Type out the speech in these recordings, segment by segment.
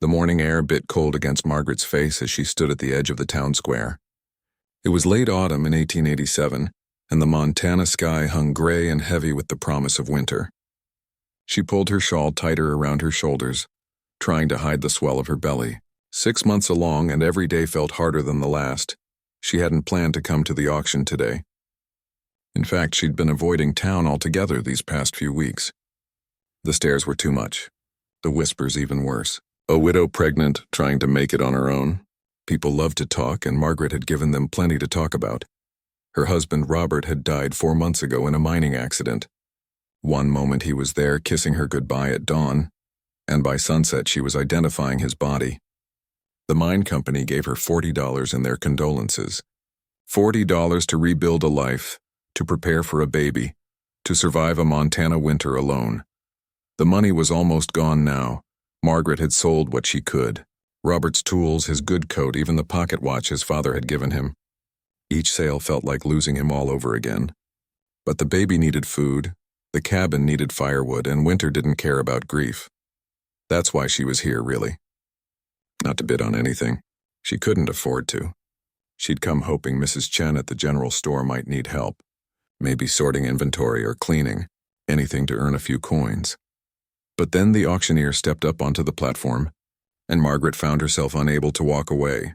The morning air bit cold against Margaret's face as she stood at the edge of the town square. It was late autumn in 1887, and the Montana sky hung gray and heavy with the promise of winter. She pulled her shawl tighter around her shoulders, trying to hide the swell of her belly. 6 months along, and every day felt harder than the last. She hadn't planned to come to the auction today. In fact, she'd been avoiding town altogether these past few weeks. The stares were too much. The whispers even worse. A widow pregnant, trying to make it on her own. People loved to talk, and Margaret had given them plenty to talk about. Her husband, Robert, had died 4 months ago in a mining accident. One moment he was there kissing her goodbye at dawn, and by sunset she was identifying his body. The mine company gave her $40 in their condolences. $40 to rebuild a life, to prepare for a baby, to survive a Montana winter alone. The money was almost gone now. Margaret had sold what she could. Robert's tools, his good coat, even the pocket watch his father had given him. Each sale felt like losing him all over again. But the baby needed food, the cabin needed firewood, and Winter didn't care about grief. That's why she was here, really. Not to bid on anything. She couldn't afford to. She'd come hoping Mrs. Chen at the general store might need help. Maybe sorting inventory or cleaning, anything to earn a few coins. But then the auctioneer stepped up onto the platform, and Margaret found herself unable to walk away.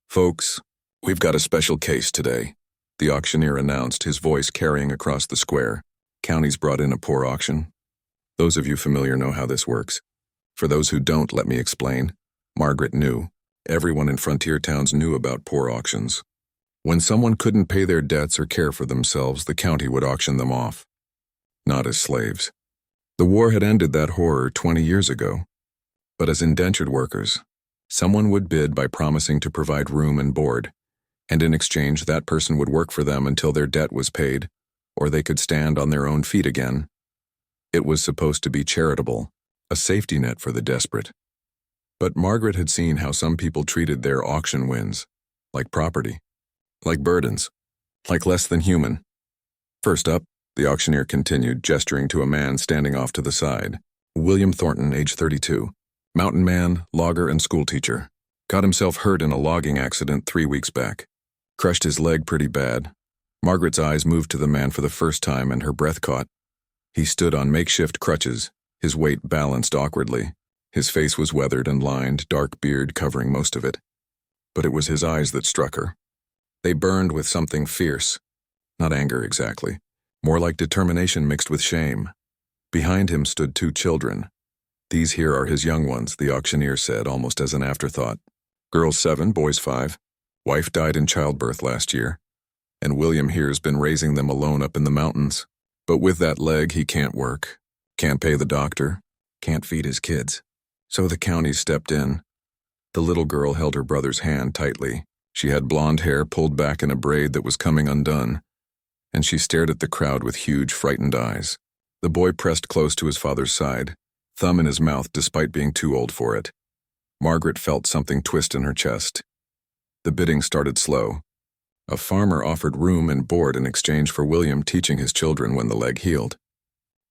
"Folks, we've got a special case today," the auctioneer announced, his voice carrying across the square. "County's brought in a poor auction. Those of you familiar know how this works. For those who don't, let me explain." Margaret knew. Everyone in frontier towns knew about poor auctions. When someone couldn't pay their debts or care for themselves, the county would auction them off. Not as slaves. The war had ended that horror 20 years ago. But as indentured workers, someone would bid by promising to provide room and board, and in exchange that person would work for them until their debt was paid, or they could stand on their own feet again. It was supposed to be charitable, a safety net for the desperate. But Margaret had seen how some people treated their auction wins, like property, like burdens, like less than human. "First up," the auctioneer continued, gesturing to a man standing off to the side. "William Thornton, age 32. Mountain man, logger, and schoolteacher. Got himself hurt in a logging accident 3 weeks back. Crushed his leg pretty bad." Margaret's eyes moved to the man for the first time, and her breath caught. He stood on makeshift crutches, his weight balanced awkwardly. His face was weathered and lined, dark beard covering most of it. But it was his eyes that struck her. They burned with something fierce. Not anger exactly. More like determination mixed with shame. Behind him stood 2 children. "These here are his young ones," the auctioneer said, almost as an afterthought. "Girls 7, boys 5. Wife died in childbirth last year. And William here's been raising them alone up in the mountains. But with that leg, he can't work. Can't pay the doctor. Can't feed his kids. So the county stepped in." The little girl held her brother's hand tightly. She had blonde hair pulled back in a braid that was coming undone, and she stared at the crowd with huge, frightened eyes. The boy pressed close to his father's side, thumb in his mouth despite being too old for it. Margaret felt something twist in her chest. The bidding started slow. A farmer offered room and board in exchange for William teaching his children when the leg healed.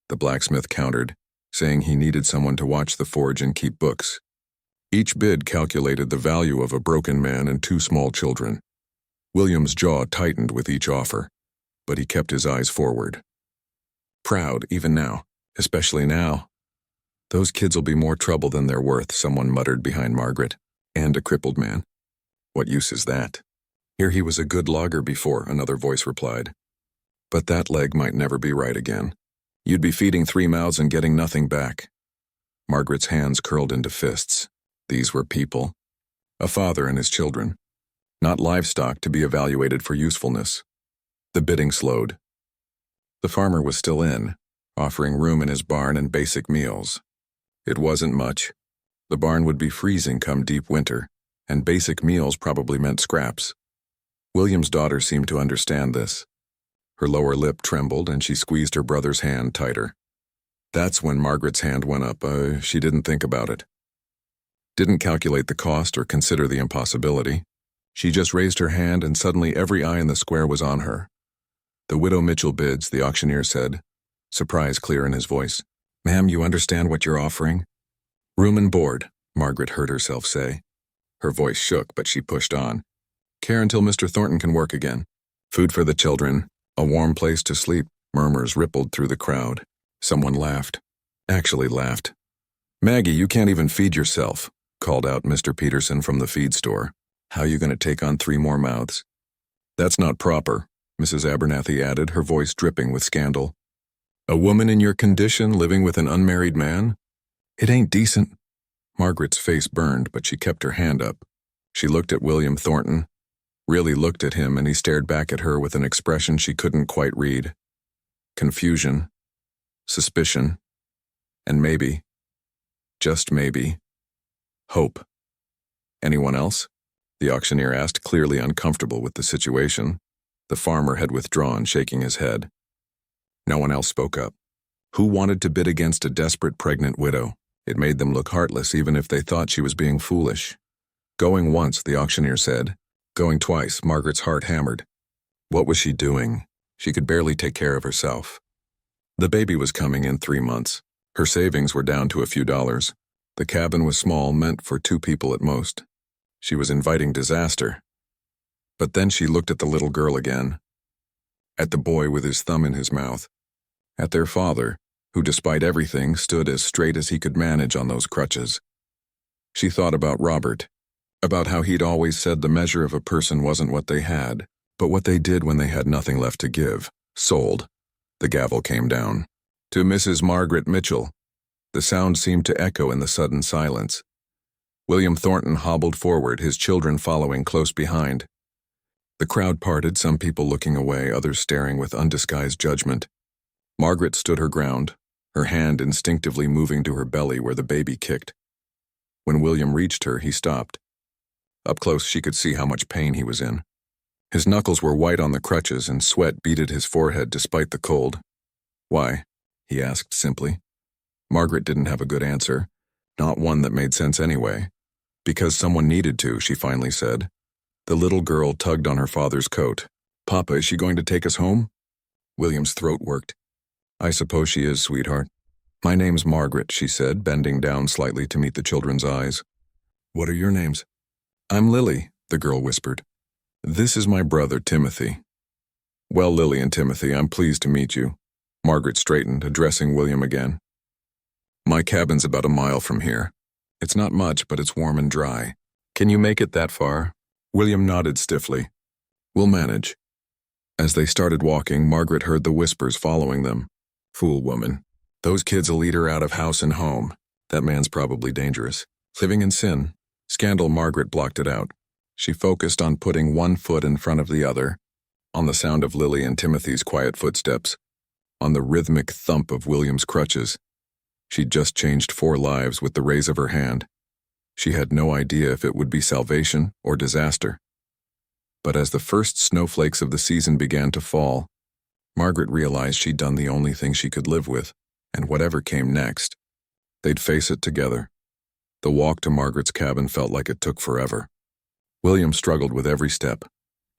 The blacksmith countered, saying he needed someone to watch the forge and keep books. Each bid calculated the value of a broken man and 2 small children. William's jaw tightened with each offer, but he kept his eyes forward. Proud, even now, especially now. "Those kids'll be more trouble than they're worth," someone muttered behind Margaret. "And a crippled man. What use is that?" "Here he was a good logger before," another voice replied. "But that leg might never be right again. You'd be feeding 3 mouths and getting nothing back." Margaret's hands curled into fists. These were people. A father and his children. Not livestock to be evaluated for usefulness. The bidding slowed. The farmer was still in, offering room in his barn and basic meals. It wasn't much. The barn would be freezing come deep winter, and basic meals probably meant scraps. William's daughter seemed to understand this. Her lower lip trembled, and she squeezed her brother's hand tighter. That's when Margaret's hand went up. She didn't think about it. Didn't calculate the cost or consider the impossibility. She just raised her hand, and suddenly every eye in the square was on her. "The Widow Mitchell bids," the auctioneer said, surprise clear in his voice. "Ma'am, you understand what you're offering?" "Room and board," Margaret heard herself say. Her voice shook, but she pushed on. Care until Mr. Thornton can work again. Food for the children, a warm place to sleep. Murmurs rippled through the crowd. Someone laughed. Actually laughed. Maggie, you can't even feed yourself, called out Mr. Peterson from the feed store. How you going to take on 3 more mouths? That's not proper, Mrs. Abernathy added, her voice dripping with scandal. A woman in your condition living with an unmarried man? It ain't decent. Margaret's face burned, but she kept her hand up. She looked at William Thornton, really looked at him, and he stared back at her with an expression she couldn't quite read. Confusion, suspicion, and maybe, just maybe, hope. Anyone else? The auctioneer asked, clearly uncomfortable with the situation. The farmer had withdrawn, shaking his head. No one else spoke up. Who wanted to bid against a desperate pregnant widow? It made them look heartless even if they thought she was being foolish. Going once, the auctioneer said. Going twice, Margaret's heart hammered. What was she doing? She could barely take care of herself. The baby was coming in 3 months. Her savings were down to a few dollars. The cabin was small, meant for 2 people at most. She was inviting disaster. But then she looked at the little girl again. At the boy with his thumb in his mouth. At their father, who despite everything stood as straight as he could manage on those crutches. She thought about Robert, about how he'd always said the measure of a person wasn't what they had, but what they did when they had nothing left to give. Sold. The gavel came down. To Mrs. Margaret Mitchell. The sound seemed to echo in the sudden silence. William Thornton hobbled forward, his children following close behind. The crowd parted, some people looking away, others staring with undisguised judgment. Margaret stood her ground, her hand instinctively moving to her belly where the baby kicked. When William reached her, he stopped. Up close, she could see how much pain he was in. His knuckles were white on the crutches and sweat beaded his forehead despite the cold. Why? He asked simply. Margaret didn't have a good answer, not one that made sense anyway. Because someone needed to, she finally said. The little girl tugged on her father's coat. Papa, is she going to take us home? William's throat worked. I suppose she is, sweetheart. My name's Margaret, she said, bending down slightly to meet the children's eyes. What are your names? I'm Lily, the girl whispered. This is my brother, Timothy. Well, Lily and Timothy, I'm pleased to meet you. Margaret straightened, addressing William again. My cabin's about a mile from here. It's not much, but it's warm and dry. Can you make it that far? William nodded stiffly. We'll manage. As they started walking, Margaret heard the whispers following them. Fool woman. Those kids will lead her out of house and home. That man's probably dangerous. Living in sin. Scandal. Margaret blocked it out. She focused on putting one foot in front of the other, on the sound of Lily and Timothy's quiet footsteps, on the rhythmic thump of William's crutches. She'd just changed 4 lives with the raise of her hand. She had no idea if it would be salvation or disaster. But as the first snowflakes of the season began to fall, Margaret realized she'd done the only thing she could live with, and whatever came next, they'd face it together. The walk to Margaret's cabin felt like it took forever. William struggled with every step,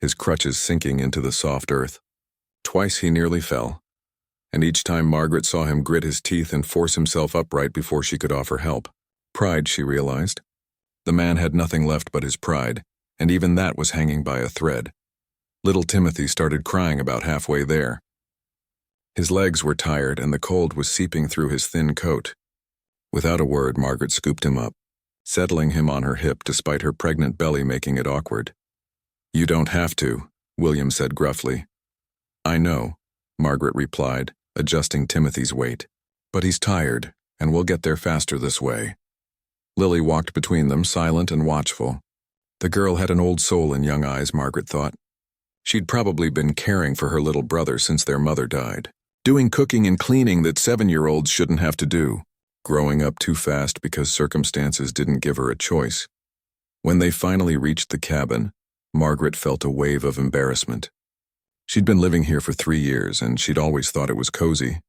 his crutches sinking into the soft earth. Twice he nearly fell, and each time Margaret saw him grit his teeth and force himself upright before she could offer help. Pride, she realized. The man had nothing left but his pride, and even that was hanging by a thread. Little Timothy started crying about halfway there. His legs were tired, and the cold was seeping through his thin coat. Without a word, Margaret scooped him up, settling him on her hip despite her pregnant belly making it awkward. You don't have to, William said gruffly. I know, Margaret replied, adjusting Timothy's weight. But he's tired, and we'll get there faster this way. Lily walked between them, silent and watchful. The girl had an old soul in young eyes, Margaret thought. She'd probably been caring for her little brother since their mother died, doing cooking and cleaning that 7-year-olds shouldn't have to do, growing up too fast because circumstances didn't give her a choice. When they finally reached the cabin, Margaret felt a wave of embarrassment. She'd been living here for 3 years, and she'd always thought it was cozy.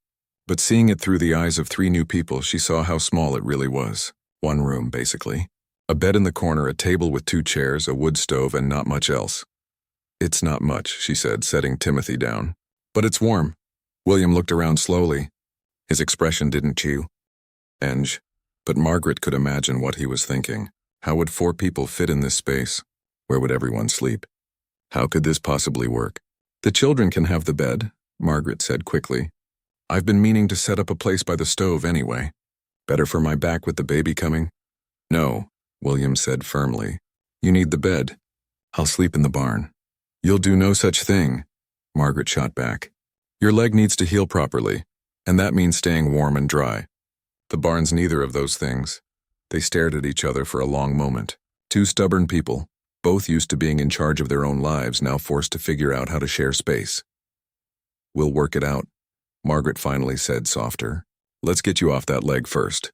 But seeing it through the eyes of 3 new people, she saw how small it really was. 1 room, basically. A bed in the corner, a table with 2 chairs, a wood stove, and not much else. It's not much, she said, setting Timothy down. But it's warm. William looked around slowly. His expression didn't chew. Eng. But Margaret could imagine what he was thinking. How would 4 people fit in this space? Where would everyone sleep? How could this possibly work? The children can have the bed, Margaret said quickly. I've been meaning to set up a place by the stove anyway. Better for my back with the baby coming? No, William said firmly. You need the bed. I'll sleep in the barn. You'll do no such thing, Margaret shot back. Your leg needs to heal properly, and that means staying warm and dry. The barn's neither of those things. They stared at each other for a long moment. 2 stubborn people, both used to being in charge of their own lives, now forced to figure out how to share space. We'll work it out, Margaret finally said softer. Let's get you off that leg first.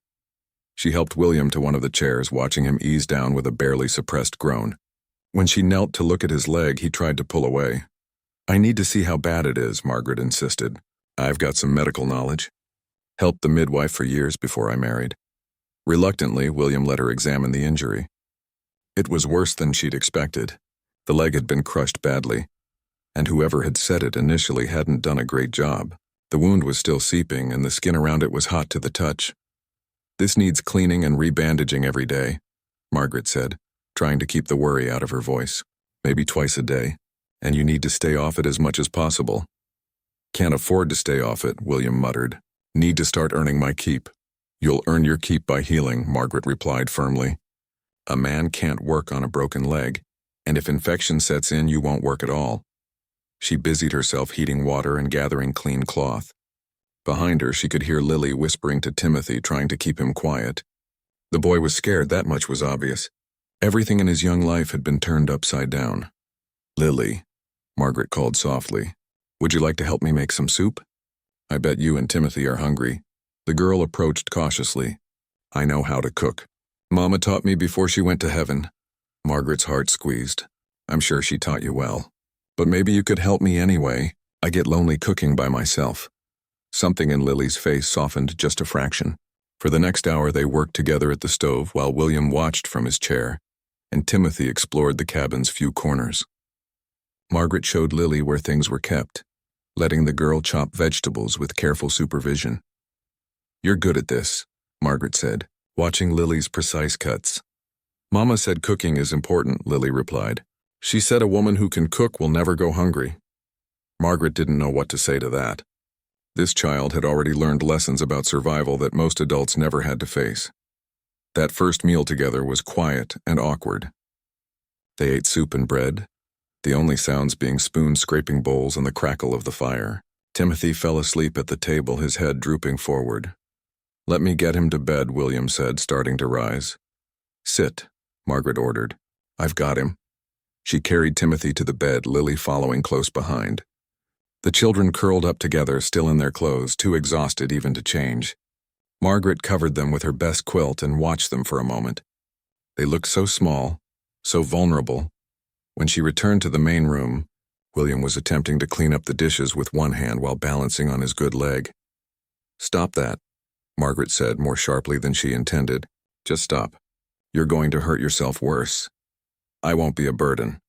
She helped William to one of the chairs, watching him ease down with a barely suppressed groan. When she knelt to look at his leg, he tried to pull away. I need to see how bad it is, Margaret insisted. I've got some medical knowledge. Helped the midwife for years before I married. Reluctantly, William let her examine the injury. It was worse than she'd expected. The leg had been crushed badly, and whoever had set it initially hadn't done a great job. The wound was still seeping, and the skin around it was hot to the touch. This needs cleaning and rebandaging every day, Margaret said, trying to keep the worry out of her voice. Maybe twice a day, and you need to stay off it as much as possible. Can't afford to stay off it, William muttered. Need to start earning my keep. You'll earn your keep by healing, Margaret replied firmly. A man can't work on a broken leg, and if infection sets in, you won't work at all. She busied herself heating water and gathering clean cloth. Behind her, she could hear Lily whispering to Timothy, trying to keep him quiet. The boy was scared, that much was obvious. Everything in his young life had been turned upside down. Lily, Margaret called softly, would you like to help me make some soup? I bet you and Timothy are hungry. The girl approached cautiously. I know how to cook. Mama taught me before she went to heaven. Margaret's heart squeezed. I'm sure she taught you well. But maybe you could help me anyway. I get lonely cooking by myself. Something in Lily's face softened just a fraction. For the next hour they worked together at the stove while William watched from his chair, and Timothy explored the cabin's few corners. Margaret showed Lily where things were kept, letting the girl chop vegetables with careful supervision. You're good at this, Margaret said, watching Lily's precise cuts. Mama said cooking is important, Lily replied. She said a woman who can cook will never go hungry. Margaret didn't know what to say to that. This child had already learned lessons about survival that most adults never had to face. That first meal together was quiet and awkward. They ate soup and bread, the only sounds being spoons scraping bowls and the crackle of the fire. Timothy fell asleep at the table, his head drooping forward. Let me get him to bed, William said, starting to rise. Sit, Margaret ordered. I've got him. She carried Timothy to the bed, Lily following close behind. The children curled up together, still in their clothes, too exhausted even to change. Margaret covered them with her best quilt and watched them for a moment. They looked so small, so vulnerable. When she returned to the main room, William was attempting to clean up the dishes with one hand while balancing on his good leg. Stop that, Margaret said more sharply than she intended. Just stop. You're going to hurt yourself worse. I won't be a burden,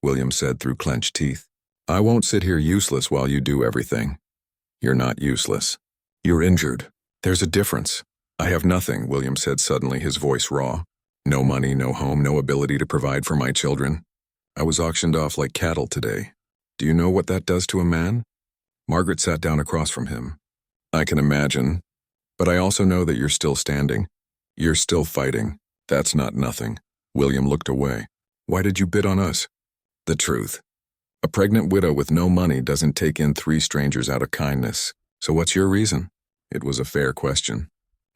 William said through clenched teeth. I won't sit here useless while you do everything. You're not useless. You're injured. There's a difference. I have nothing, William said suddenly, his voice raw. No money, no home, no ability to provide for my children. I was auctioned off like cattle today. Do you know what that does to a man? Margaret sat down across from him. I can imagine. But I also know that you're still standing. You're still fighting. That's not nothing. William looked away. Why did you bid on us? The truth. A pregnant widow with no money doesn't take in 3 strangers out of kindness. So what's your reason? It was a fair question.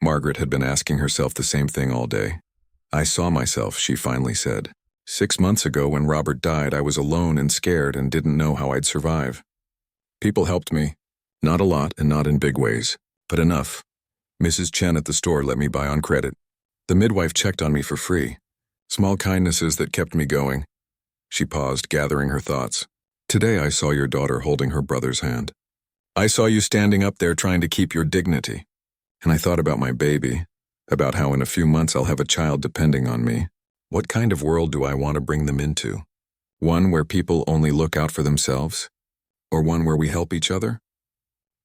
Margaret had been asking herself the same thing all day. I saw myself, she finally said. 6 months ago when Robert died, I was alone and scared and didn't know how I'd survive. People helped me. Not a lot and not in big ways, but enough. Mrs. Chen at the store let me buy on credit. The midwife checked on me for free. Small kindnesses that kept me going. She paused, gathering her thoughts. Today I saw your daughter holding her brother's hand. I saw you standing up there trying to keep your dignity. And I thought about my baby, about how in a few months I'll have a child depending on me. What kind of world do I want to bring them into? One where people only look out for themselves? Or one where we help each other?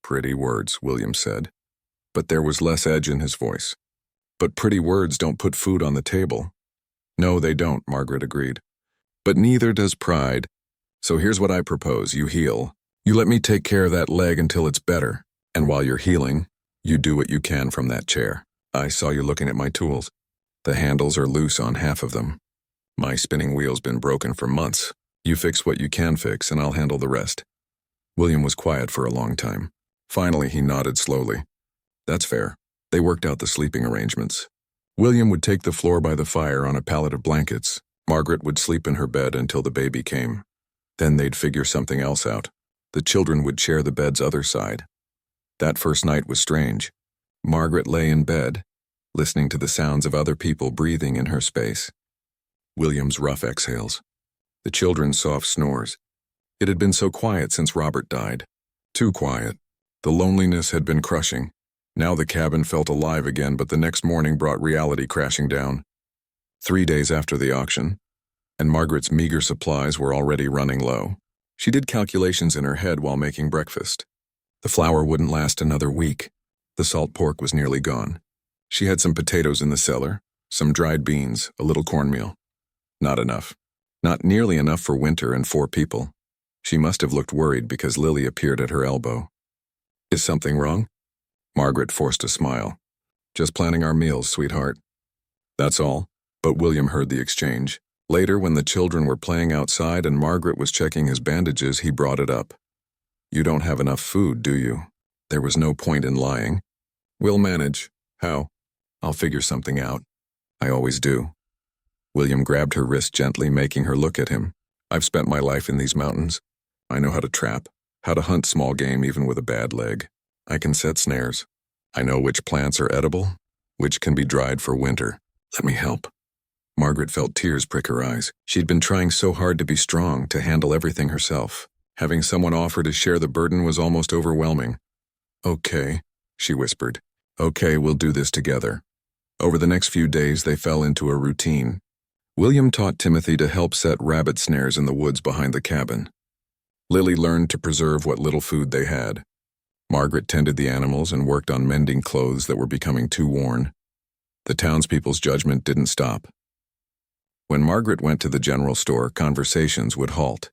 Pretty words, William said. But there was less edge in his voice. But pretty words don't put food on the table. No, they don't, Margaret agreed. But neither does pride. So here's what I propose. You heal. You let me take care of that leg until it's better. And while you're healing, you do what you can from that chair. I saw you looking at my tools. The handles are loose on half of them. My spinning wheel's been broken for months. You fix what you can fix, and I'll handle the rest. William was quiet for a long time. Finally, he nodded slowly. That's fair. They worked out the sleeping arrangements. William would take the floor by the fire on a pallet of blankets. Margaret would sleep in her bed until the baby came. Then they'd figure something else out. The children would share the bed's other side. That first night was strange. Margaret lay in bed, listening to the sounds of other people breathing in her space. William's rough exhales. The children's soft snores. It had been so quiet since Robert died. Too quiet. The loneliness had been crushing. Now the cabin felt alive again, but the next morning brought reality crashing down. 3 days after the auction, and Margaret's meager supplies were already running low. She did calculations in her head while making breakfast. The flour wouldn't last another week. The salt pork was nearly gone. She had some potatoes in the cellar, some dried beans, a little cornmeal. Not enough. Not nearly enough for winter and 4 people. She must have looked worried because Lily appeared at her elbow. Is something wrong? Margaret forced a smile. Just planning our meals, sweetheart. That's all. But William heard the exchange. Later, when the children were playing outside and Margaret was checking his bandages, he brought it up. You don't have enough food, do you? There was no point in lying. We'll manage. How? I'll figure something out. I always do. William grabbed her wrist gently, making her look at him. I've spent my life in these mountains. I know how to trap, how to hunt small game even with a bad leg. I can set snares. I know which plants are edible, which can be dried for winter. Let me help. Margaret felt tears prick her eyes. She'd been trying so hard to be strong, to handle everything herself. Having someone offer to share the burden was almost overwhelming. Okay, she whispered. Okay, we'll do this together. Over the next few days, they fell into a routine. William taught Timothy to help set rabbit snares in the woods behind the cabin. Lily learned to preserve what little food they had. Margaret tended the animals and worked on mending clothes that were becoming too worn. The townspeople's judgment didn't stop. When Margaret went to the general store, conversations would halt.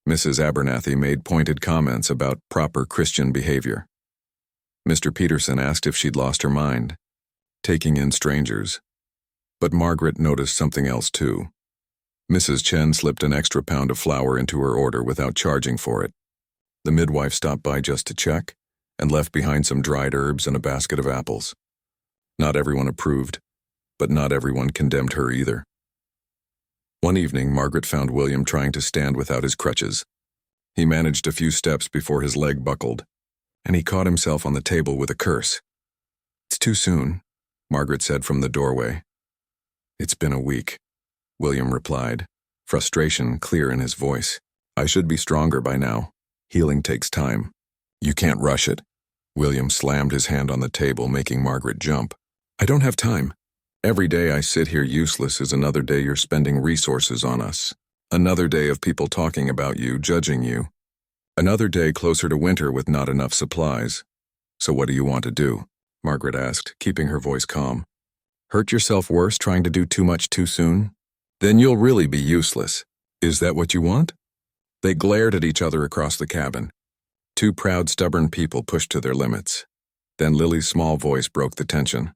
Mrs. Abernathy made pointed comments about proper Christian behavior. Mr. Peterson asked if she'd lost her mind, taking in strangers. But Margaret noticed something else too. Mrs. Chen slipped an extra pound of flour into her order without charging for it. The midwife stopped by just to check, and left behind some dried herbs and a basket of apples. Not everyone approved, but not everyone condemned her either. One evening, Margaret found William trying to stand without his crutches. He managed a few steps before his leg buckled, and he caught himself on the table with a curse. It's too soon, Margaret said from the doorway. It's been a week, William replied, frustration clear in his voice. I should be stronger by now. Healing takes time. You can't rush it. William slammed his hand on the table, making Margaret jump. I don't have time. Every day I sit here useless is another day you're spending resources on us. Another day of people talking about you, judging you. Another day closer to winter with not enough supplies. So what do you want to do? Margaret asked, keeping her voice calm. Hurt yourself worse trying to do too much too soon? Then you'll really be useless. Is that what you want? They glared at each other across the cabin. 2 proud, stubborn people pushed to their limits. Then Lily's small voice broke the tension.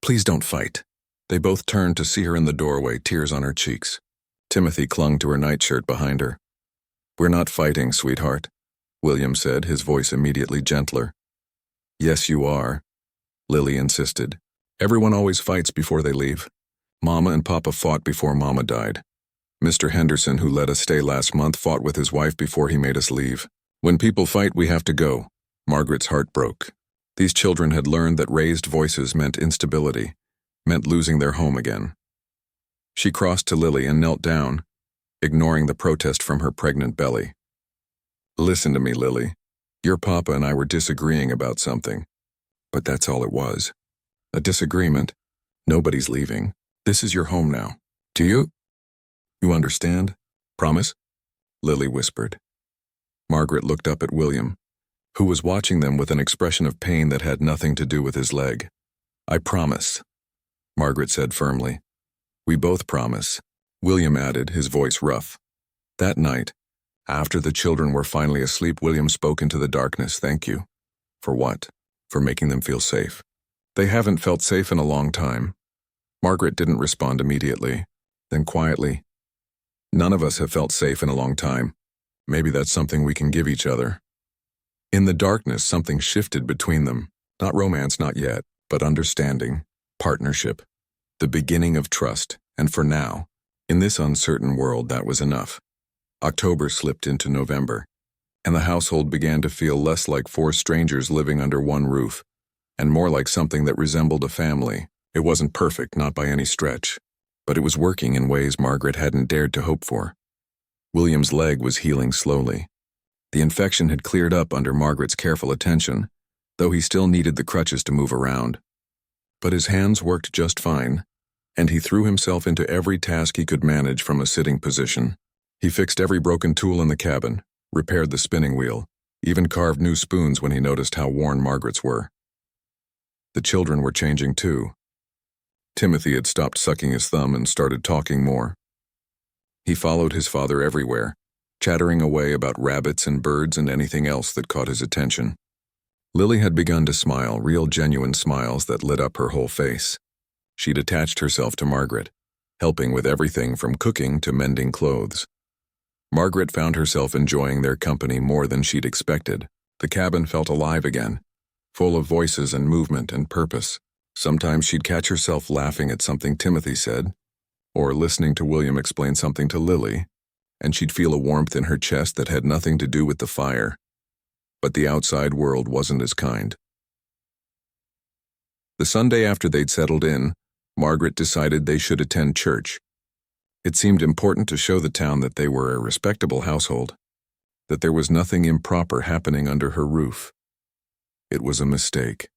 Please don't fight. They both turned to see her in the doorway, tears on her cheeks. Timothy clung to her nightshirt behind her. We're not fighting, sweetheart, William said, his voice immediately gentler. Yes, you are, Lily insisted. Everyone always fights before they leave. Mama and Papa fought before Mama died. Mr. Henderson, who let us stay last month, fought with his wife before he made us leave. When people fight, we have to go. Margaret's heart broke. These children had learned that raised voices meant instability, meant losing their home again. She crossed to Lily and knelt down, ignoring the protest from her pregnant belly. Listen to me, Lily. Your Papa and I were disagreeing about something. But that's all it was. A disagreement. Nobody's leaving. This is your home now. Do you? You understand? Promise? Lily whispered. Margaret looked up at William, who was watching them with an expression of pain that had nothing to do with his leg. I promise. Margaret said firmly. We both promise, William added, his voice rough. That night, after the children were finally asleep, William spoke into the darkness. Thank you. For what? For making them feel safe. They haven't felt safe in a long time. Margaret didn't respond immediately. Then quietly, none of us have felt safe in a long time. Maybe that's something we can give each other. In the darkness, something shifted between them. Not romance, not yet, but understanding, partnership, the beginning of trust, and for now, in this uncertain world, that was enough. October slipped into November, and the household began to feel less like four strangers living under one roof, and more like something that resembled a family. It wasn't perfect, not by any stretch, but it was working in ways Margaret hadn't dared to hope for. William's leg was healing slowly. The infection had cleared up under Margaret's careful attention, though he still needed the crutches to move around. But his hands worked just fine, and he threw himself into every task he could manage from a sitting position. He fixed every broken tool in the cabin, repaired the spinning wheel, even carved new spoons when he noticed how worn Margaret's were. The children were changing too. Timothy had stopped sucking his thumb and started talking more. He followed his father everywhere, chattering away about rabbits and birds and anything else that caught his attention. Lily had begun to smile, real genuine smiles that lit up her whole face. She'd attached herself to Margaret, helping with everything from cooking to mending clothes. Margaret found herself enjoying their company more than she'd expected. The cabin felt alive again, full of voices and movement and purpose. Sometimes she'd catch herself laughing at something Timothy said, or listening to William explain something to Lily, and she'd feel a warmth in her chest that had nothing to do with the fire. But the outside world wasn't as kind. The Sunday after they'd settled in, Margaret decided they should attend church. It seemed important to show the town that they were a respectable household, that there was nothing improper happening under her roof. It was a mistake.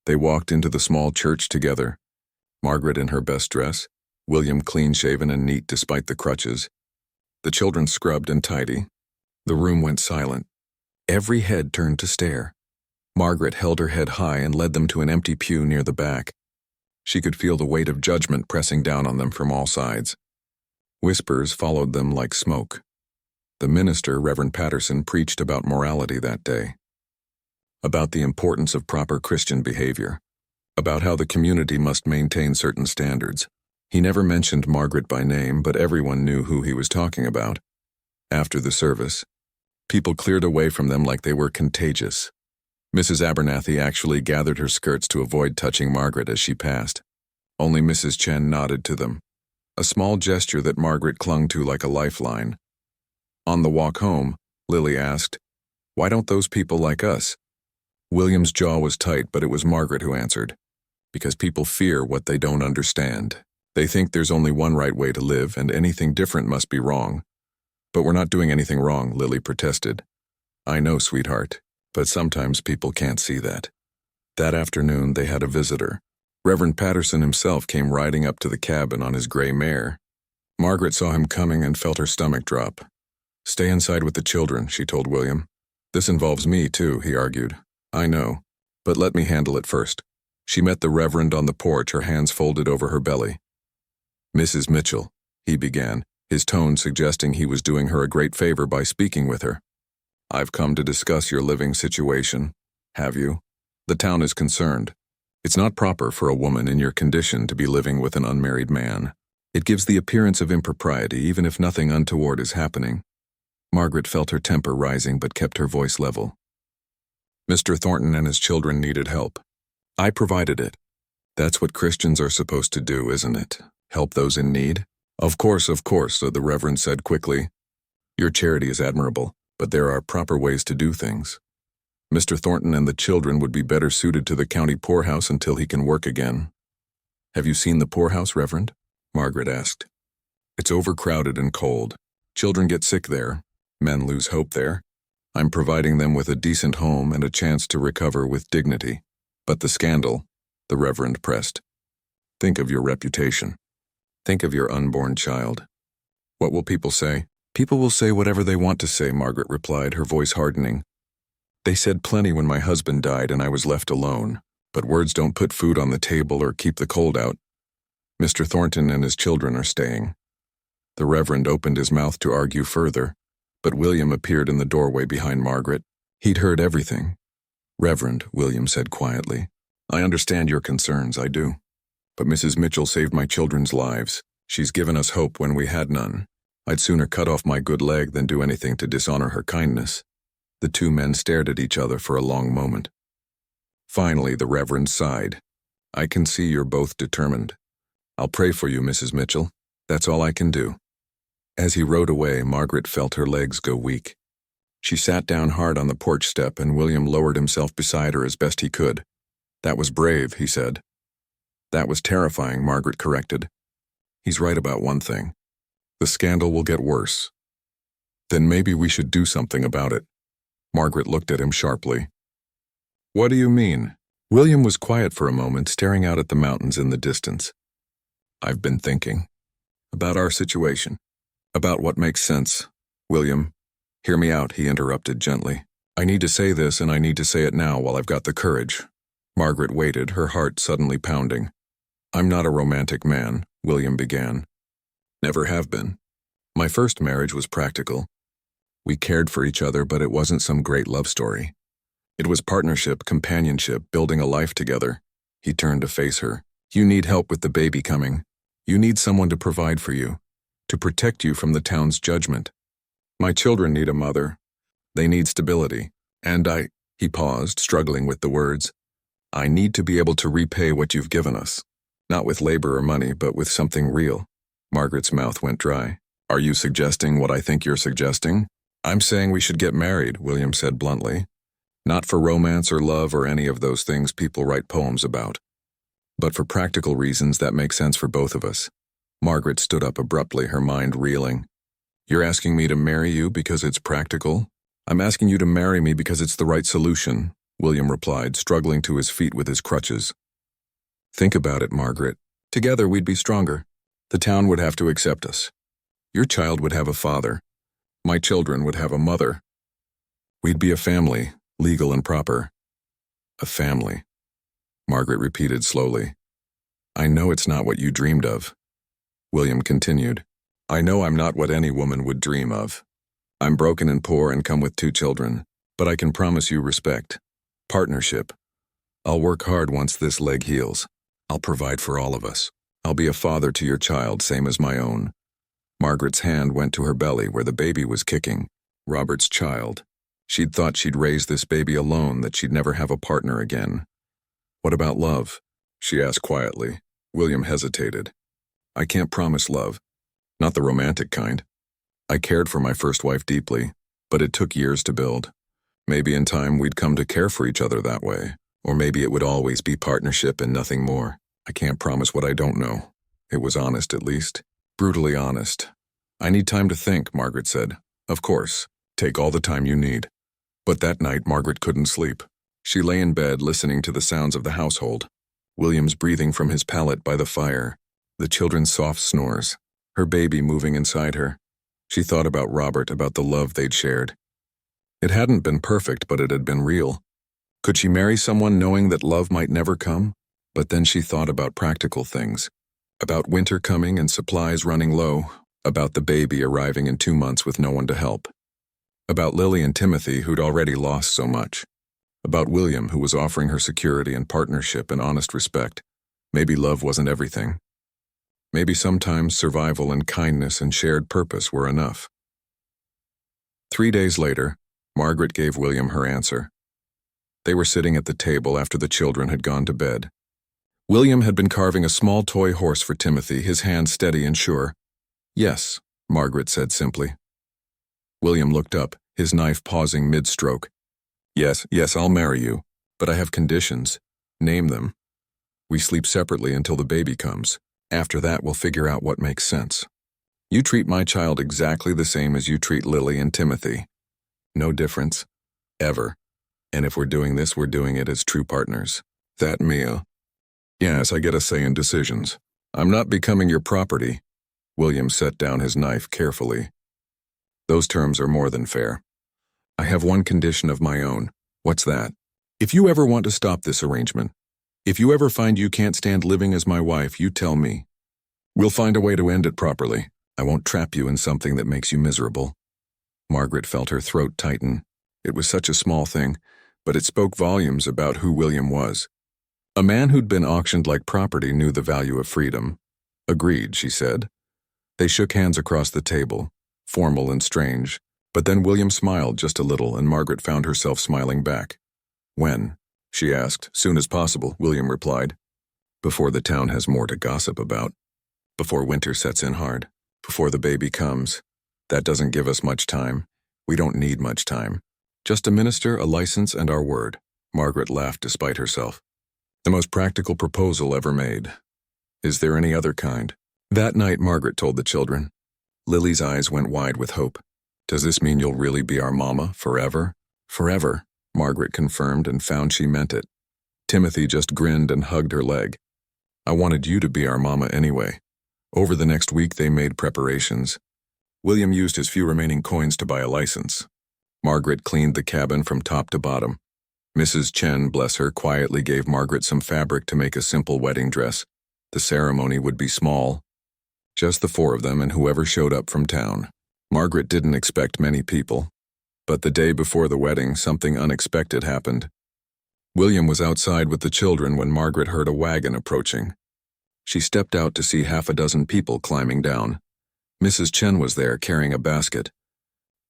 They walked into the small church together, Margaret in her best dress, William clean-shaven and neat despite the crutches, the children scrubbed and tidy. The room went silent. Every head turned to stare. Margaret held her head high and led them to an empty pew near the back. She could feel the weight of judgment pressing down on them from all sides. Whispers followed them like smoke. The minister, Reverend Patterson, preached about morality that day, about the importance of proper Christian behavior, about how the community must maintain certain standards. He never mentioned Margaret by name, but everyone knew who he was talking about. After the service, people cleared away from them like they were contagious. Mrs. Abernathy actually gathered her skirts to avoid touching Margaret as she passed. Only Mrs. Chen nodded to them, a small gesture that Margaret clung to like a lifeline. On the walk home, Lily asked, "Why don't those people like us?" William's jaw was tight, but it was Margaret who answered, "Because people fear what they don't understand. They think there's only one right way to live, and anything different must be wrong." "But we're not doing anything wrong," Lily protested. "I know, sweetheart, but sometimes people can't see that." That afternoon, they had a visitor. Reverend Patterson himself came riding up to the cabin on his gray mare. Margaret saw him coming and felt her stomach drop. "Stay inside with the children," she told William. "This involves me, too," he argued. "I know, but let me handle it first." She met the Reverend on the porch, her hands folded over her belly. "Mrs. Mitchell," he began, his tone suggesting he was doing her a great favor by speaking with her. "I've come to discuss your living situation. Have you? The town is concerned. It's not proper for a woman in your condition to be living with an unmarried man. It gives the appearance of impropriety even if nothing untoward is happening." Margaret felt her temper rising but kept her voice level. "Mr. Thornton and his children needed help. I provided it. That's what Christians are supposed to do, isn't it? Help those in need?" Of course, the Reverend said quickly. "Your charity is admirable, but there are proper ways to do things. Mr. Thornton and the children would be better suited to the county poorhouse until he can work again." "Have you seen the poorhouse, Reverend?" Margaret asked. "It's overcrowded and cold. Children get sick there. Men lose hope there. I'm providing them with a decent home and a chance to recover with dignity. But the scandal," the Reverend pressed. "Think of your reputation. Think of your unborn child. What will people say?" "People will say whatever they want to say," Margaret replied, her voice hardening. "They said plenty when my husband died and I was left alone. But words don't put food on the table or keep the cold out. Mr. Thornton and his children are staying. The Reverend opened his mouth to argue further, but William appeared in the doorway behind Margaret. He'd heard everything. "Reverend," William said quietly, "I understand your concerns, I do. But Mrs. Mitchell saved my children's lives. She's given us hope when we had none. I'd sooner cut off my good leg than do anything to dishonor her kindness." The two men stared at each other for a long moment. Finally, the Reverend sighed. "I can see you're both determined. I'll pray for you, Mrs. Mitchell. That's all I can do." As he rode away, Margaret felt her legs go weak. She sat down hard on the porch step, and William lowered himself beside her as best he could. "That was brave," he said. "That was terrifying," Margaret corrected. "He's right about one thing. The scandal will get worse. Then maybe we should do something about it." Margaret looked at him sharply. "What do you mean?" William was quiet for a moment, staring out at the mountains in the distance. "I've been thinking. About our situation. About what makes sense. William, hear me out," he interrupted gently. "I need to say this, and I need to say it now while I've got the courage." Margaret waited, her heart suddenly pounding. "I'm not a romantic man," William began. "Never have been. My first marriage was practical. We cared for each other, but it wasn't some great love story. It was partnership, companionship, building a life together." He turned to face her. "You need help with the baby coming. You need someone to provide for you, to protect you from the town's judgment. My children need a mother. They need stability. And he paused, struggling with the words, "I need to be able to repay what you've given us. Not with labor or money, but with something real." Margaret's mouth went dry. "Are you suggesting what I think you're suggesting?" "I'm saying we should get married," William said bluntly. "Not for romance or love or any of those things people write poems about. But for practical reasons that make sense for both of us." Margaret stood up abruptly, her mind reeling. "You're asking me to marry you because it's practical?" "I'm asking you to marry me because it's the right solution," William replied, struggling to his feet with his crutches. "Think about it, Margaret. Together we'd be stronger. The town would have to accept us. Your child would have a father. My children would have a mother. We'd be a family, legal and proper." "A family," Margaret repeated slowly. "I know it's not what you dreamed of." William continued. "I know I'm not what any woman would dream of. I'm broken and poor and come with 2 children, but I can promise you respect, partnership. I'll work hard once this leg heals. I'll provide for all of us. I'll be a father to your child, same as my own." Margaret's hand went to her belly where the baby was kicking. Robert's child. She'd thought she'd raise this baby alone, that she'd never have a partner again. "What about love?" she asked quietly. William hesitated. "I can't promise love. Not the romantic kind. I cared for my first wife deeply, but it took years to build. Maybe in time we'd come to care for each other that way, or maybe it would always be partnership and nothing more. I can't promise what I don't know." It was honest, at least. Brutally honest. "I need time to think," Margaret said. "Of course. Take all the time you need." But that night Margaret couldn't sleep. She lay in bed listening to the sounds of the household. William's breathing from his pallet by the fire, the children's soft snores, her baby moving inside her. She thought about Robert, about the love they'd shared. It hadn't been perfect, but it had been real. Could she marry someone knowing that love might never come? But then she thought about practical things. About winter coming and supplies running low. About the baby arriving in 2 months with no one to help. About Lily and Timothy, who'd already lost so much. About William, who was offering her security and partnership and honest respect. Maybe love wasn't everything. Maybe sometimes survival and kindness and shared purpose were enough. 3 days later, Margaret gave William her answer. They were sitting at the table after the children had gone to bed. William had been carving a small toy horse for Timothy, his hand steady and sure. "Yes," Margaret said simply. William looked up, his knife pausing mid-stroke. Yes, I'll marry you, but I have conditions. Name them. We sleep separately until the baby comes. After that, we'll figure out what makes sense. You treat my child exactly the same as you treat Lily and Timothy. No difference. Ever. And if we're doing this, we're doing it as true partners. That Mia. Yes, I get a say in decisions. I'm not becoming your property." William set down his knife carefully. "Those terms are more than fair. I have one condition of my own." "What's that?" "If you ever want to stop this arrangement, If you ever find you can't stand living as my wife, you tell me. We'll find a way to end it properly. I won't trap you in something that makes you miserable." Margaret felt her throat tighten. It was such a small thing, but it spoke volumes about who William was. A man who'd been auctioned like property knew the value of freedom. "Agreed," she said. They shook hands across the table, formal and strange, but then William smiled just a little and Margaret found herself smiling back. "When?" she asked. "Soon as possible," William replied. "Before the town has more to gossip about. Before winter sets in hard. Before the baby comes. That doesn't give us much time. We don't need much time. Just a minister, a license, and our word." Margaret laughed despite herself. "The most practical proposal ever made. Is there any other kind?" That night, Margaret told the children. Lily's eyes went wide with hope. "Does this mean you'll really be our mama, forever?" "Forever," Margaret confirmed and found she meant it. Timothy just grinned and hugged her leg. "I wanted you to be our mama anyway." Over the next week, they made preparations. William used his few remaining coins to buy a license. Margaret cleaned the cabin from top to bottom. Mrs. Chen, bless her, quietly gave Margaret some fabric to make a simple wedding dress. The ceremony would be small. Just the four of them and whoever showed up from town. Margaret didn't expect many people. But the day before the wedding, something unexpected happened. William was outside with the children when Margaret heard a wagon approaching. She stepped out to see half a dozen people climbing down. Mrs. Chen was there carrying a basket.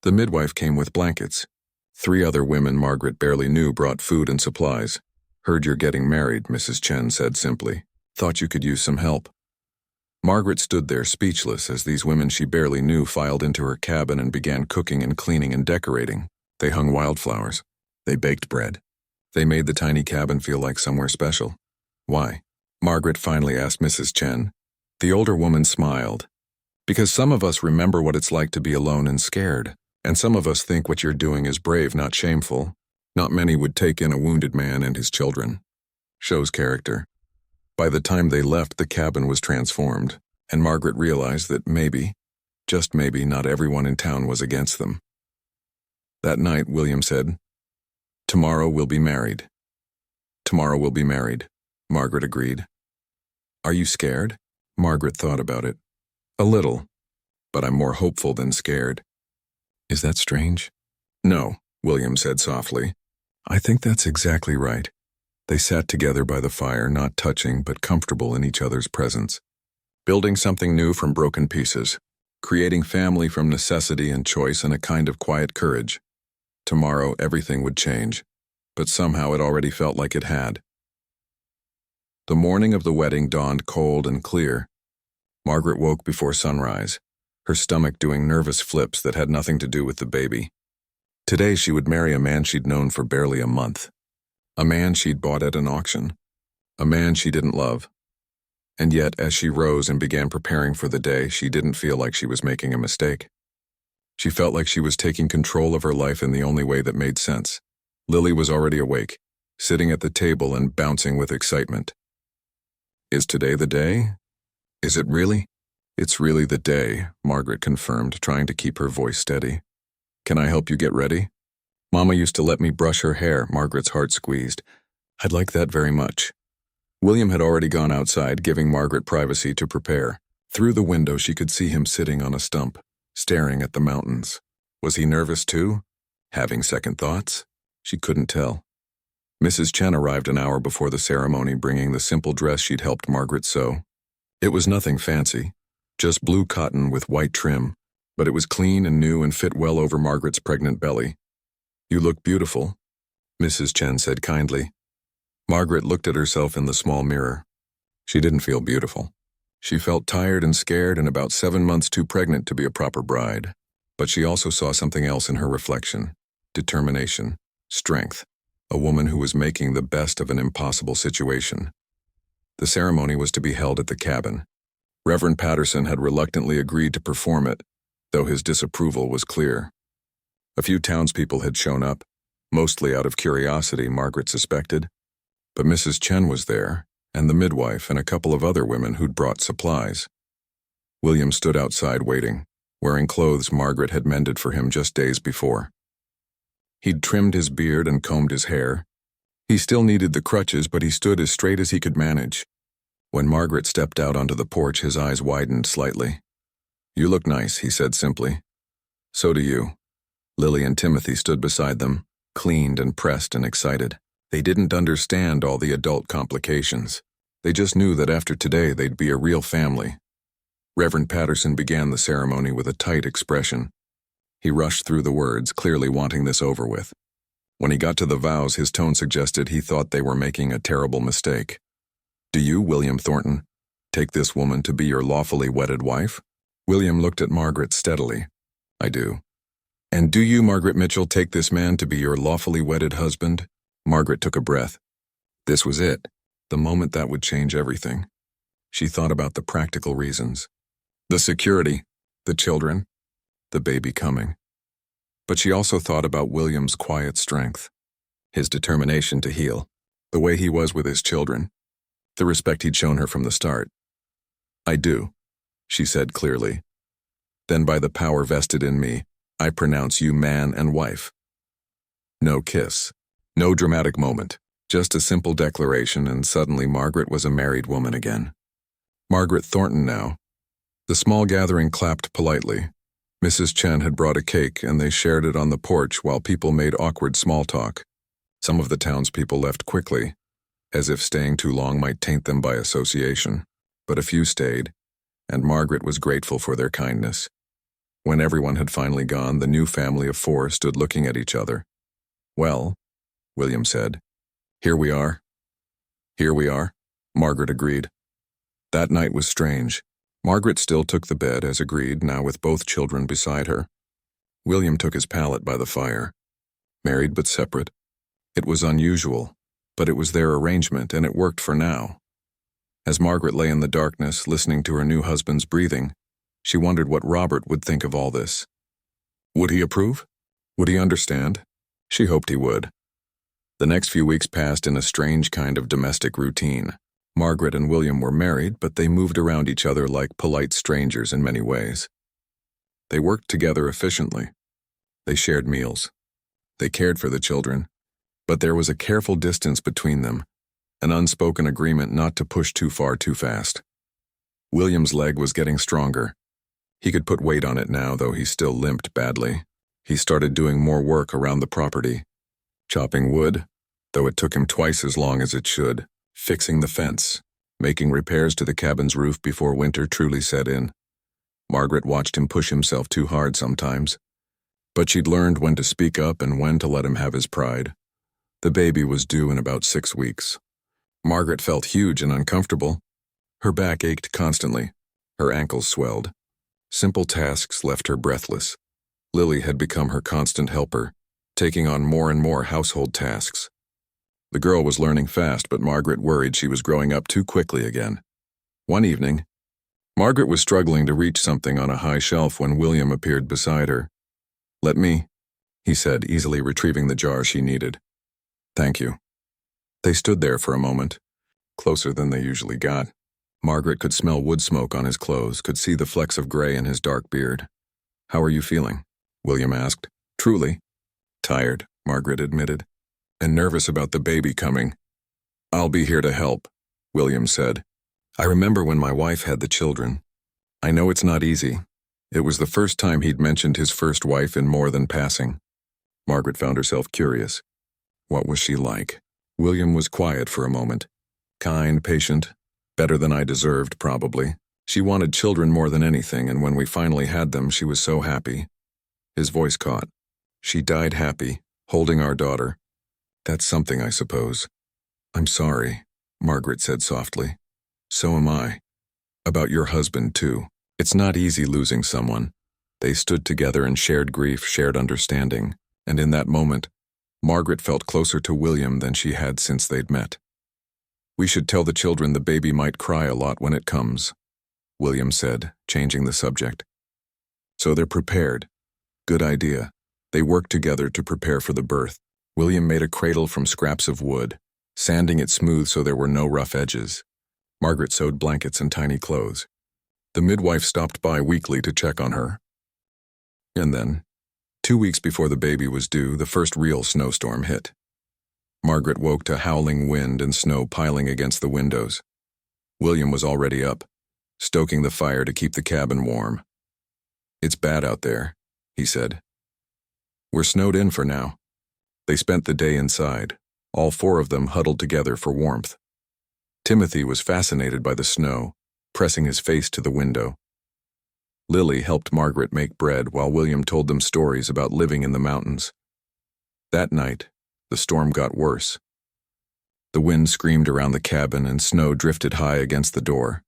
The midwife came with blankets. 3 other women Margaret barely knew brought food and supplies. "Heard you're getting married," Mrs. Chen said simply. "Thought you could use some help." Margaret stood there speechless as these women she barely knew filed into her cabin and began cooking and cleaning and decorating. They hung wildflowers. They baked bread. They made the tiny cabin feel like somewhere special. "Why?" Margaret finally asked Mrs. Chen. The older woman smiled. "Because some of us remember what it's like to be alone and scared, and some of us think what you're doing is brave, not shameful. Not many would take in a wounded man and his children." Shows character. By the time they left, the cabin was transformed, and Margaret realized that maybe, just maybe, not everyone in town was against them. That night, William said, "Tomorrow we'll be married." "Tomorrow we'll be married," Margaret agreed. "Are you scared?" Margaret thought about it. "A little, but I'm more hopeful than scared." "Is that strange?" "No," William said softly. "I think that's exactly right." They sat together by the fire, not touching but comfortable in each other's presence. Building something new from broken pieces. Creating family from necessity and choice and a kind of quiet courage. Tomorrow everything would change, but somehow it already felt like it had. The morning of the wedding dawned cold and clear. Margaret woke before sunrise, her stomach doing nervous flips that had nothing to do with the baby. Today she would marry a man she'd known for barely a month. A man she'd bought at an auction. A man she didn't love. And yet, as she rose and began preparing for the day, she didn't feel like she was making a mistake. She felt like she was taking control of her life in the only way that made sense. Lily was already awake, sitting at the table and bouncing with excitement. "Is today the day? Is it really?" "It's really the day," Margaret confirmed, trying to keep her voice steady. "Can I help you get ready?" "Mama used to let me brush her hair," Margaret's heart squeezed. "I'd like that very much." William had already gone outside, giving Margaret privacy to prepare. Through the window she could see him sitting on a stump, staring at the mountains. Was he nervous too? Having second thoughts? She couldn't tell. Mrs. Chen arrived an hour before the ceremony, bringing the simple dress she'd helped Margaret sew. It was nothing fancy, just blue cotton with white trim, but it was clean and new and fit well over Margaret's pregnant belly. "You look beautiful," Mrs. Chen said kindly. Margaret looked at herself in the small mirror. She didn't feel beautiful. She felt tired and scared and about 7 months too pregnant to be a proper bride. But she also saw something else in her reflection: determination, strength, a woman who was making the best of an impossible situation. The ceremony was to be held at the cabin. Reverend Patterson had reluctantly agreed to perform it, though his disapproval was clear. A few townspeople had shown up, mostly out of curiosity, Margaret suspected. But Mrs. Chen was there, and the midwife and a couple of other women who'd brought supplies. William stood outside waiting, wearing clothes Margaret had mended for him just days before. He'd trimmed his beard and combed his hair. He still needed the crutches, but he stood as straight as he could manage. When Margaret stepped out onto the porch, his eyes widened slightly. "You look nice," he said simply. "So do you." Lily and Timothy stood beside them, cleaned and pressed and excited. They didn't understand all the adult complications. They just knew that after today they'd be a real family. Reverend Patterson began the ceremony with a tight expression. He rushed through the words, clearly wanting this over with. When he got to the vows, his tone suggested he thought they were making a terrible mistake. "Do you, William Thornton, take this woman to be your lawfully wedded wife?" William looked at Margaret steadily. "I do." "And do you, Margaret Mitchell, take this man to be your lawfully wedded husband?" Margaret took a breath. This was it, the moment that would change everything. She thought about the practical reasons. The security, the children, the baby coming. But she also thought about William's quiet strength, his determination to heal, the way he was with his children, the respect he'd shown her from the start. "I do," she said clearly. "Then by the power vested in me, I pronounce you man and wife." No kiss. No dramatic moment, just a simple declaration, and suddenly Margaret was a married woman again. Margaret Thornton now. The small gathering clapped politely. Mrs. Chen had brought a cake, and they shared it on the porch while people made awkward small talk. Some of the townspeople left quickly, as if staying too long might taint them by association, but a few stayed, and Margaret was grateful for their kindness. When everyone had finally gone, the new family of four stood looking at each other. "Well," William said. "Here we are." "Here we are," Margaret agreed. That night was strange. Margaret still took the bed, as agreed, now with both children beside her. William took his pallet by the fire. Married but separate. It was unusual, but it was their arrangement, and it worked for now. As Margaret lay in the darkness, listening to her new husband's breathing, she wondered what Robert would think of all this. Would he approve? Would he understand? She hoped he would. The next few weeks passed in a strange kind of domestic routine. Margaret and William were married, but they moved around each other like polite strangers in many ways. They worked together efficiently. They shared meals. They cared for the children, but there was a careful distance between them, an unspoken agreement not to push too far too fast. William's leg was getting stronger. He could put weight on it now, though he still limped badly. He started doing more work around the property, chopping wood, though it took him twice as long as it should, fixing the fence, making repairs to the cabin's roof before winter truly set in. Margaret watched him push himself too hard sometimes, but she'd learned when to speak up and when to let him have his pride. The baby was due in about 6 weeks. Margaret felt huge and uncomfortable. Her back ached constantly. Her ankles swelled. Simple tasks left her breathless. Lily had become her constant helper, taking on more and more household tasks. The girl was learning fast, but Margaret worried she was growing up too quickly again. One evening, Margaret was struggling to reach something on a high shelf when William appeared beside her. "Let me," he said, easily retrieving the jar she needed. "Thank you." They stood there for a moment, closer than they usually got. Margaret could smell wood smoke on his clothes, could see the flecks of gray in his dark beard. "How are you feeling?" William asked. "Truly." "Tired," Margaret admitted, "and nervous about the baby coming." "I'll be here to help," William said. "I remember when my wife had the children. I know it's not easy." It was the first time he'd mentioned his first wife in more than passing. Margaret found herself curious. What was she like? William was quiet for a moment. Kind, patient, better than I deserved, probably. She wanted children more than anything, and when we finally had them, she was so happy. His voice caught. "She died happy, holding our daughter. That's something, I suppose." "I'm sorry," Margaret said softly. "So am I. About your husband, too. It's not easy losing someone." They stood together and shared grief, shared understanding, and in that moment, Margaret felt closer to William than she had since they'd met. "We should tell the children the baby might cry a lot when it comes," William said, changing the subject. "So they're prepared. Good idea." They worked together to prepare for the birth. William made a cradle from scraps of wood, sanding it smooth so there were no rough edges. Margaret sewed blankets and tiny clothes. The midwife stopped by weekly to check on her. And then, 2 weeks before the baby was due, the first real snowstorm hit. Margaret woke to howling wind and snow piling against the windows. William was already up, stoking the fire to keep the cabin warm. "It's bad out there," he said. "We're snowed in for now." They spent the day inside, all four of them huddled together for warmth. Timothy was fascinated by the snow, pressing his face to the window. Lily helped Margaret make bread while William told them stories about living in the mountains. That night, the storm got worse. The wind screamed around the cabin and snow drifted high against the door.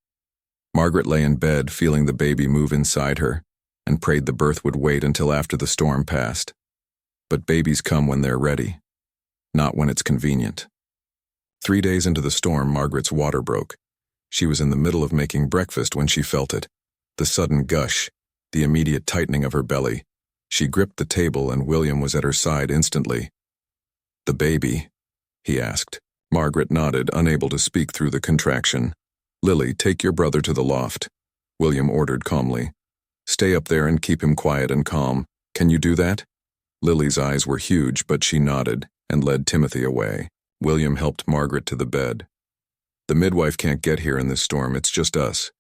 Margaret lay in bed feeling the baby move inside her and prayed the birth would wait until after the storm passed. But babies come when they're ready, not when it's convenient. 3 days into the storm, Margaret's water broke. She was in the middle of making breakfast when she felt it. The sudden gush, the immediate tightening of her belly. She gripped the table and William was at her side instantly. "The baby?" he asked. Margaret nodded, unable to speak through the contraction. "Lily, take your brother to the loft," William ordered calmly. "Stay up there and keep him quiet and calm. Can you do that?" Lily's eyes were huge, but she nodded and led Timothy away. William helped Margaret to the bed. "The midwife can't get here in this storm, it's just us."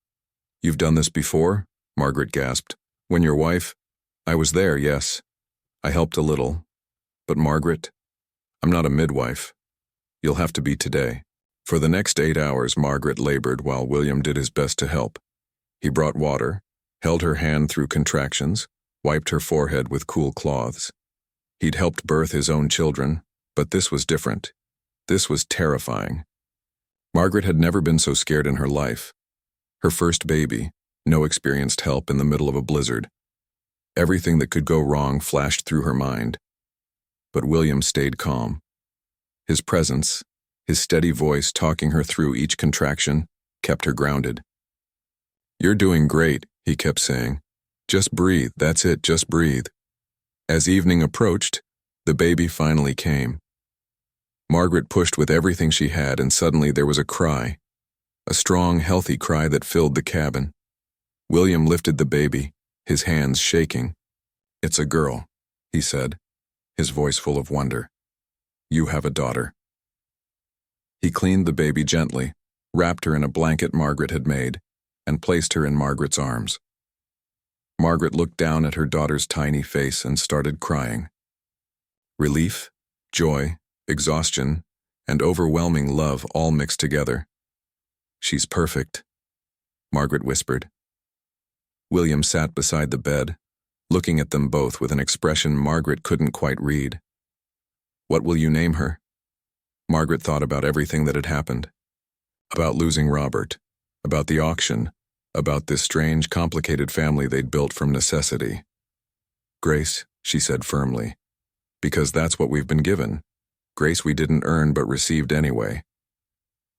"You've done this before?" Margaret gasped. "When your wife—" "I was there, yes. I helped a little. But Margaret, I'm not a midwife. You'll have to be today." For the next 8 hours, Margaret labored while William did his best to help. He brought water, held her hand through contractions, wiped her forehead with cool cloths. He'd helped birth his own children, but this was different. This was terrifying. Margaret had never been so scared in her life. Her first baby, no experienced help in the middle of a blizzard. Everything that could go wrong flashed through her mind. But William stayed calm. His presence, his steady voice talking her through each contraction, kept her grounded. "You're doing great," he kept saying. "Just breathe, that's it, just breathe." As evening approached, the baby finally came. Margaret pushed with everything she had and suddenly there was a cry. A strong, healthy cry that filled the cabin. William lifted the baby, his hands shaking. "It's a girl," he said, his voice full of wonder. "You have a daughter." He cleaned the baby gently, wrapped her in a blanket Margaret had made, and placed her in Margaret's arms. Margaret looked down at her daughter's tiny face and started crying. Relief, joy, exhaustion, and overwhelming love all mixed together. "She's perfect," Margaret whispered. William sat beside the bed, looking at them both with an expression Margaret couldn't quite read. "What will you name her?" Margaret thought about everything that had happened. About losing Robert, about the auction, about this strange, complicated family they'd built from necessity. "Grace," she said firmly, "because that's what we've been given. Grace we didn't earn but received anyway."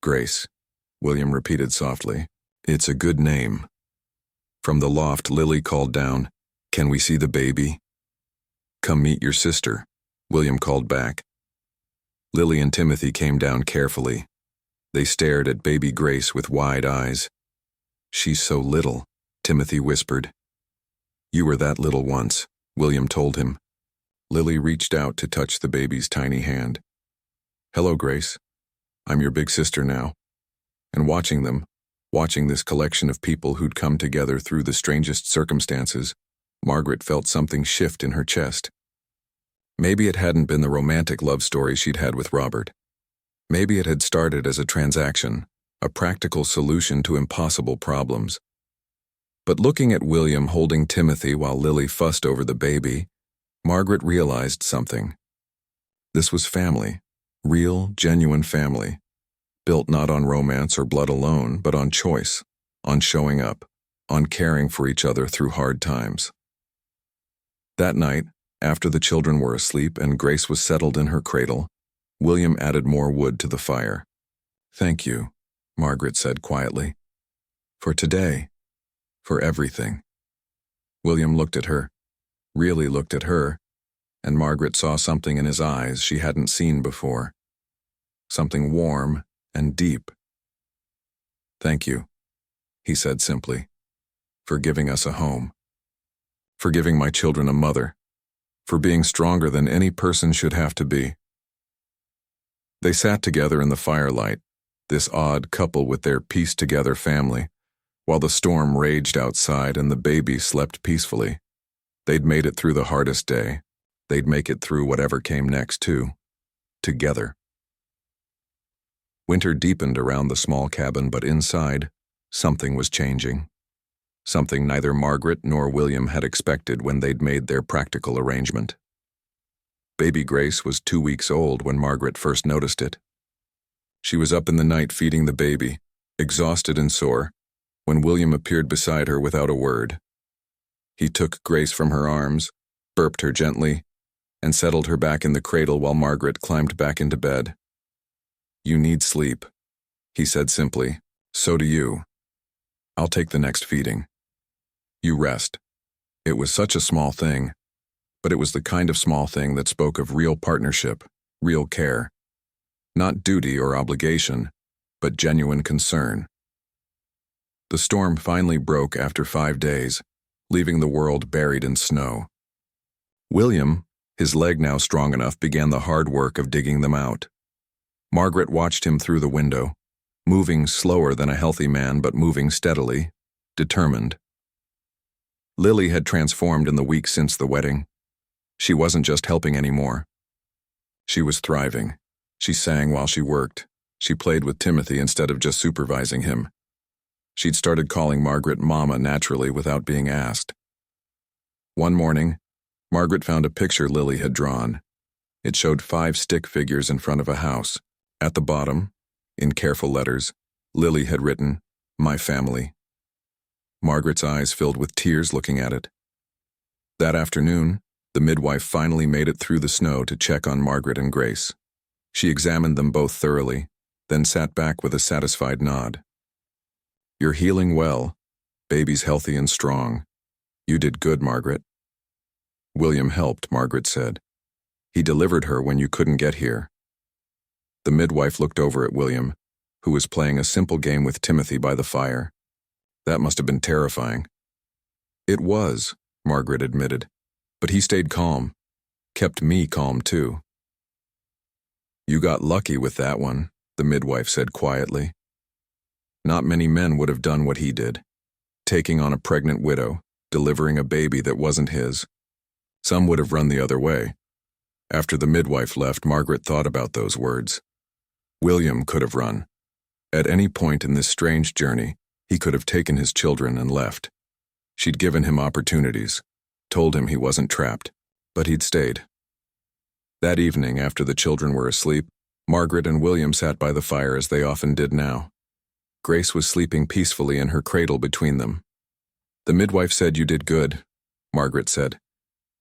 "Grace," William repeated softly. "It's a good name." From the loft, Lily called down, "Can we see the baby?" "Come meet your sister," William called back. Lily and Timothy came down carefully. They stared at baby Grace with wide eyes. "She's so little," Timothy whispered. "You were that little once," William told him. Lily reached out to touch the baby's tiny hand. "Hello, Grace. I'm your big sister now." And watching them, watching this collection of people who'd come together through the strangest circumstances, Margaret felt something shift in her chest. Maybe it hadn't been the romantic love story she'd had with Robert. Maybe it had started as a transaction, a practical solution to impossible problems. But looking at William holding Timothy while Lily fussed over the baby, Margaret realized something. This was family, real, genuine family, built not on romance or blood alone, but on choice, on showing up, on caring for each other through hard times. That night, after the children were asleep and Grace was settled in her cradle, William added more wood to the fire. "Thank you," Margaret said quietly. "For today, for everything." William looked at her, really looked at her, and Margaret saw something in his eyes she hadn't seen before. Something warm and deep. "Thank you," he said simply, "for giving us a home, for giving my children a mother, for being stronger than any person should have to be." They sat together in the firelight, this odd couple with their pieced-together family, while the storm raged outside and the baby slept peacefully. They'd made it through the hardest day. They'd make it through whatever came next, too. Together. Winter deepened around the small cabin, but inside, something was changing. Something neither Margaret nor William had expected when they'd made their practical arrangement. Baby Grace was 2 weeks old when Margaret first noticed it. She was up in the night feeding the baby, exhausted and sore, when William appeared beside her without a word. He took Grace from her arms, burped her gently, and settled her back in the cradle while Margaret climbed back into bed. "You need sleep," he said simply. "So do you. I'll take the next feeding. You rest." It was such a small thing, but it was the kind of small thing that spoke of real partnership, real care. Not duty or obligation, but genuine concern. The storm finally broke after 5 days, leaving the world buried in snow. William, his leg now strong enough, began the hard work of digging them out. Margaret watched him through the window, moving slower than a healthy man but moving steadily, determined. Lily had transformed in the weeks since the wedding. She wasn't just helping anymore. She was thriving. She sang while she worked. She played with Timothy instead of just supervising him. She'd started calling Margaret Mama naturally without being asked. One morning, Margaret found a picture Lily had drawn. It showed 5 stick figures in front of a house. At the bottom, in careful letters, Lily had written, "My family." Margaret's eyes filled with tears looking at it. That afternoon, the midwife finally made it through the snow to check on Margaret and Grace. She examined them both thoroughly, then sat back with a satisfied nod. "You're healing well. Baby's healthy and strong. You did good, Margaret." "William helped," Margaret said. "He delivered her when you couldn't get here." The midwife looked over at William, who was playing a simple game with Timothy by the fire. "That must have been terrifying." "It was," Margaret admitted, "but he stayed calm. Kept me calm, too." "You got lucky with that one," the midwife said quietly. "Not many men would have done what he did, taking on a pregnant widow, delivering a baby that wasn't his. Some would have run the other way." After the midwife left, Margaret thought about those words. William could have run. At any point in this strange journey, he could have taken his children and left. She'd given him opportunities, told him he wasn't trapped, but he'd stayed. That evening, after the children were asleep, Margaret and William sat by the fire as they often did now. Grace was sleeping peacefully in her cradle between them. "The midwife said you did good," Margaret said.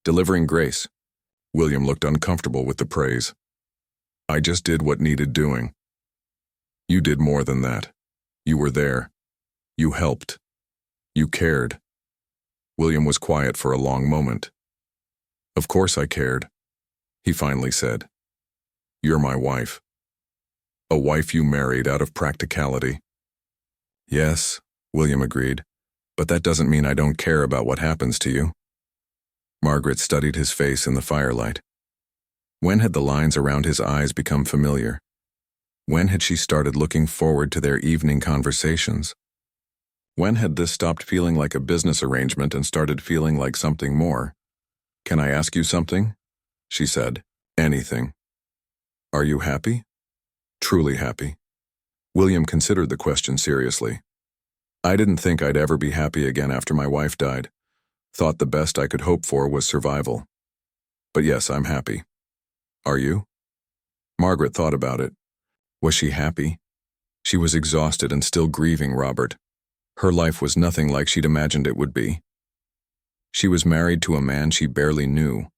"Delivering Grace." William looked uncomfortable with the praise. "I just did what needed doing." "You did more than that. You were there. You helped. You cared." William was quiet for a long moment. "Of course I cared," he finally said. "You're my wife. A wife you married out of practicality." "Yes," William agreed, "but that doesn't mean I don't care about what happens to you." Margaret studied his face in the firelight. When had the lines around his eyes become familiar? When had she started looking forward to their evening conversations? When had this stopped feeling like a business arrangement and started feeling like something more? "Can I ask you something?" she said. "Anything." "Are you happy?" "Truly happy." William considered the question seriously. "I didn't think I'd ever be happy again after my wife died. Thought the best I could hope for was survival. But yes, I'm happy. Are you?" Margaret thought about it. Was she happy? She was exhausted and still grieving Robert. Her life was nothing like she'd imagined it would be. She was married to a man she barely knew,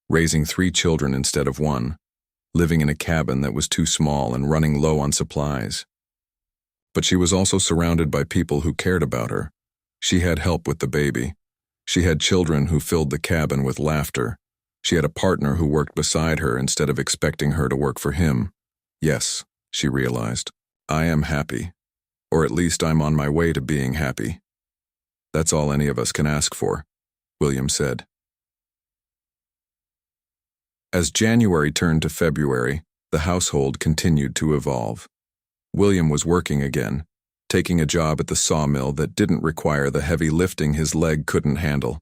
raising 3 children instead of 1, living in a cabin that was too small and running low on supplies. But she was also surrounded by people who cared about her. She had help with the baby. She had children who filled the cabin with laughter. She had a partner who worked beside her instead of expecting her to work for him. Yes, she realized, I am happy. Or at least I'm on my way to being happy. That's all any of us can ask for, William said. As January turned to February, The household continued to evolve. William was working again, taking a job at the sawmill that didn't require the heavy lifting his leg couldn't handle.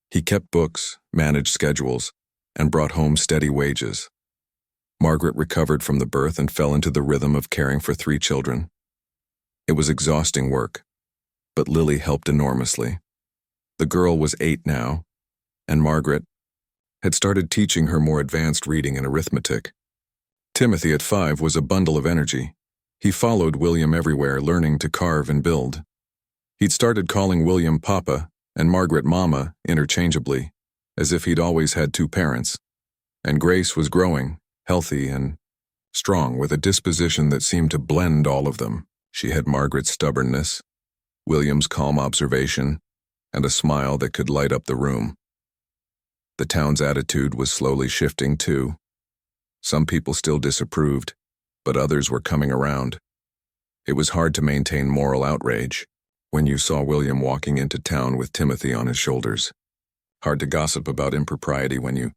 He kept books, managed schedules, and brought home steady wages. Margaret recovered from the birth and fell into the rhythm of caring for 3 children. It was exhausting work, but Lily helped enormously. The girl was 8 now, and Margaret had started teaching her more advanced reading and arithmetic. Timothy at 5 was a bundle of energy. He followed William everywhere, learning to carve and build. He'd started calling William Papa and Margaret Mama interchangeably, as if he'd always had 2 parents. And Grace was growing, healthy and strong, with a disposition that seemed to blend all of them. She had Margaret's stubbornness, William's calm observation, and a smile that could light up the room. The town's attitude was slowly shifting too. Some people still disapproved, but others were coming around. It was hard to maintain moral outrage when you saw William walking into town with Timothy on his shoulders. Hard to gossip about impropriety when you